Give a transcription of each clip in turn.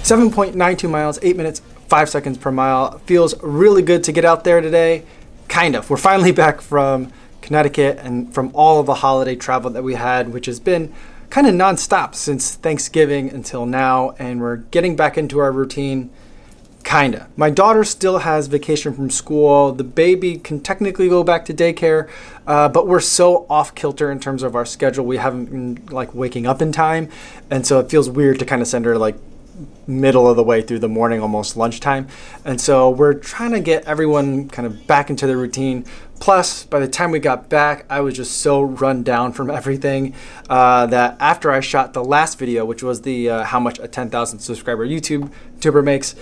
7.92 miles, 8 minutes, 5 seconds per mile. Feels really good to get out there today. Kind of. We're finally back from Connecticut and from all of the holiday travel that we had, which has been kind of nonstop since Thanksgiving until now, and we're getting back into our routine. Kinda. My daughter still has vacation from school. The baby can technically go back to daycare, but we're so off kilter in terms of our schedule. We haven't been like waking up in time, and so it feels weird to kind of send her like middle of the way through the morning, almost lunchtime. And so we're trying to get everyone kind of back into the routine. Plus, by the time we got back, I was just so run down from everything that after I shot the last video, which was the how much a 10,000 subscriber YouTuber makes,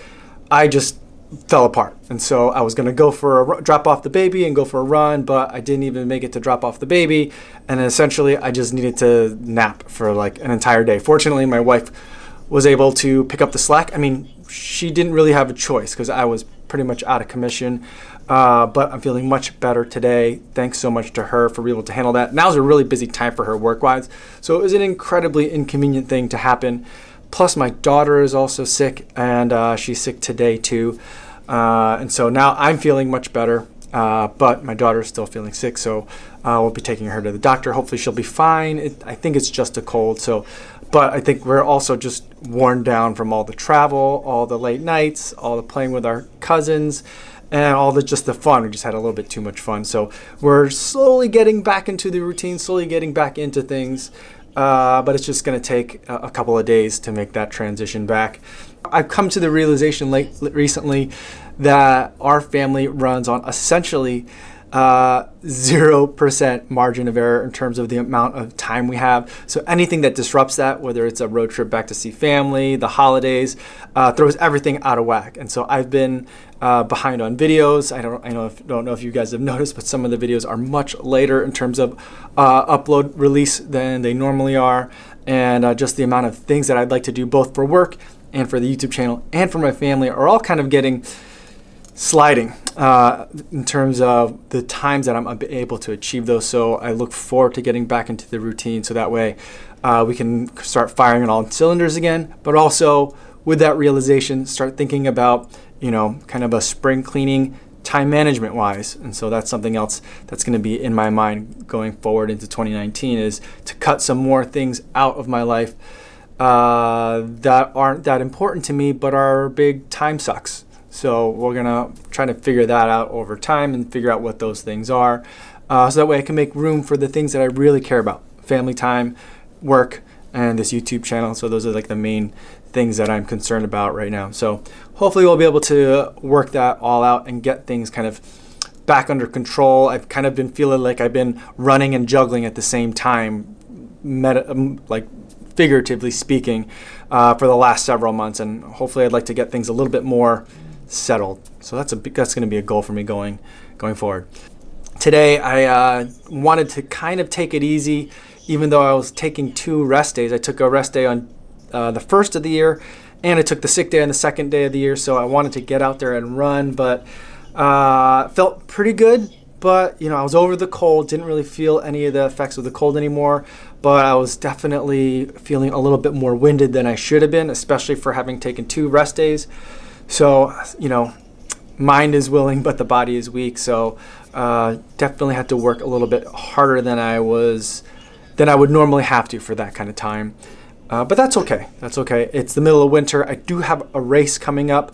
I just fell apart. And so I was gonna go for a drop off the baby and go for a run, but I didn't even make it to drop off the baby. And essentially I just needed to nap for like an entire day. Fortunately, my wife was able to pick up the slack. I mean, she didn't really have a choice because I was pretty much out of commission, but I'm feeling much better today. Thanks so much to her for being able to handle that. Now's a really busy time for her work-wise, so it was an incredibly inconvenient thing to happen. Plus, my daughter is also sick, and she's sick today too. And so now I'm feeling much better, but my daughter's still feeling sick, so we'll be taking her to the doctor. Hopefully she'll be fine. I think it's just a cold, but I think we're also just worn down from all the travel, all the late nights, all the playing with our cousins, and all just the fun. We just had a little bit too much fun. So we're slowly getting back into the routine, slowly getting back into things. But it's just going to take a couple of days to make that transition back. I've come to the realization recently that our family runs on essentially 0% margin of error in terms of the amount of time we have. So anything that disrupts that, whether it's a road trip back to see family, the holidays, throws everything out of whack. And so I've been behind on videos. I don't know if you guys have noticed, but some of the videos are much later in terms of upload release than they normally are. And just the amount of things that I'd like to do both for work and for the YouTube channel and for my family are all kind of getting sliding in terms of the times that I'm able to achieve those. So I look forward to getting back into the routine so that way we can start firing on all cylinders again, but also with that realization, start thinking about, you know, kind of a spring cleaning time management wise. And so that's something else that's going to be in my mind going forward into 2019, is to cut some more things out of my life that aren't that important to me, but are big time sucks. So we're gonna try to figure that out over time and figure out what those things are, so that way I can make room for the things that I really care about: family time, work, and this YouTube channel. So those are like the main things that I'm concerned about right now. So hopefully we'll be able to work that all out and get things kind of back under control. I've kind of been feeling like I've been running and juggling at the same time, like figuratively speaking, for the last several months, and hopefully I'd like to get things a little bit more settled. So that's going to be a goal for me going forward. Today I wanted to kind of take it easy, even though I was taking 2 rest days. I took a rest day on the first of the year, and I took the sick day on the second day of the year. So I wanted to get out there and run, but felt pretty good. But you know, I was over the cold, didn't really feel any of the effects of the cold anymore, but I was definitely feeling a little bit more winded than I should have been, especially for having taken 2 rest days. So, you know, mind is willing, but the body is weak. So definitely had to work a little bit harder than I would normally have to for that kind of time. But that's okay. That's okay. It's the middle of winter. I do have a race coming up,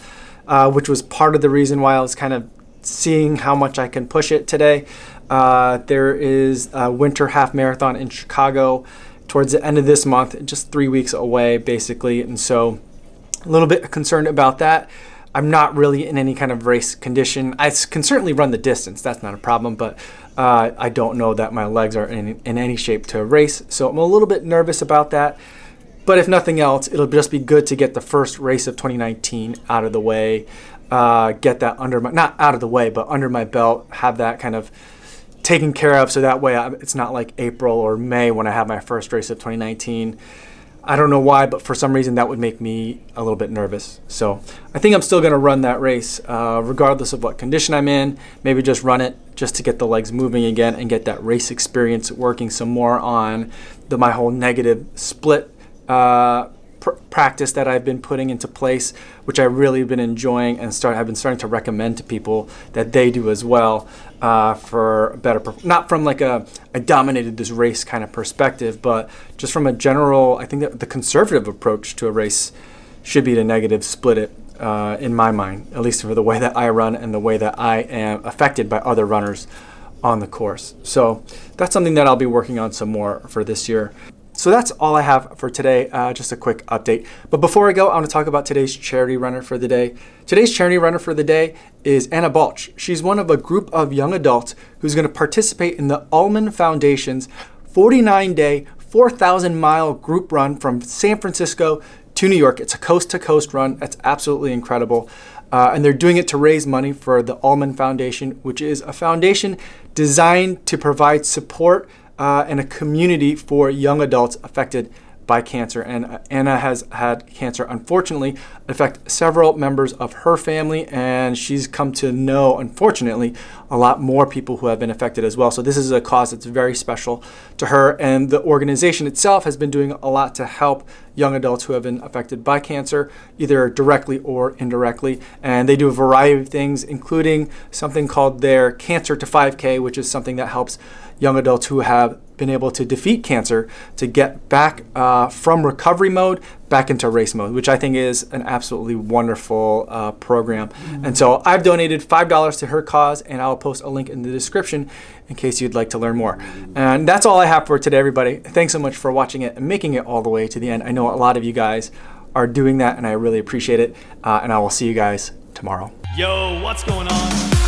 which was part of the reason why I was kind of seeing how much I can push it today. There is a winter half marathon in Chicago towards the end of this month, just 3 weeks away, basically. And so a little bit concerned about that. I'm not really in any kind of race condition. I can certainly run the distance. That's not a problem, but I don't know that my legs are in any shape to race. So I'm a little bit nervous about that. But if nothing else, it'll just be good to get the first race of 2019 out of the way. Get that under my, not out of the way, but under my belt, have that kind of taken care of, so that way it's not like April or May when I have my first race of 2019. I don't know why, but for some reason that would make me a little bit nervous. So I think I'm still going to run that race regardless of what condition I'm in. Maybe just run it just to get the legs moving again and get that race experience, working some more on my whole negative split practice that I've been putting into place, which I've really been enjoying, and have been starting to recommend to people that they do as well, for a better, not from like I dominated this race kind of perspective, but just from a general, I think that the conservative approach to a race should be to negative split it, in my mind, at least for the way that I run and the way that I am affected by other runners on the course. So that's something that I'll be working on some more for this year. So that's all I have for today, just a quick update. But before I go, I want to talk about today's charity runner for the day. Today's charity runner for the day is Anna Balch. She's one of a group of young adults who's going to participate in the Ullman Foundation's 49-day, 4,000-mile group run from San Francisco to New York. It's a coast-to-coast run. That's absolutely incredible. And they're doing it to raise money for the Ullman Foundation, which is a foundation designed to provide support and a community for young adults affected by cancer. And Anna has had cancer, unfortunately, affect several members of her family, and she's come to know, unfortunately, a lot more people who have been affected as well. So this is a cause that's very special to her, and the organization itself has been doing a lot to help young adults who have been affected by cancer, either directly or indirectly. And they do a variety of things, including something called their Cancer to 5K, which is something that helps young adults who have been able to defeat cancer to get back from recovery mode back into race mode, which I think is an absolutely wonderful program. And so I've donated $5 to her cause, and I'll post a link in the description in case you'd like to learn more. And that's all I have for today, everybody. Thanks so much for watching it and making it all the way to the end. I know a lot of you guys are doing that, and I really appreciate it. And I will see you guys tomorrow. Yo, what's going on?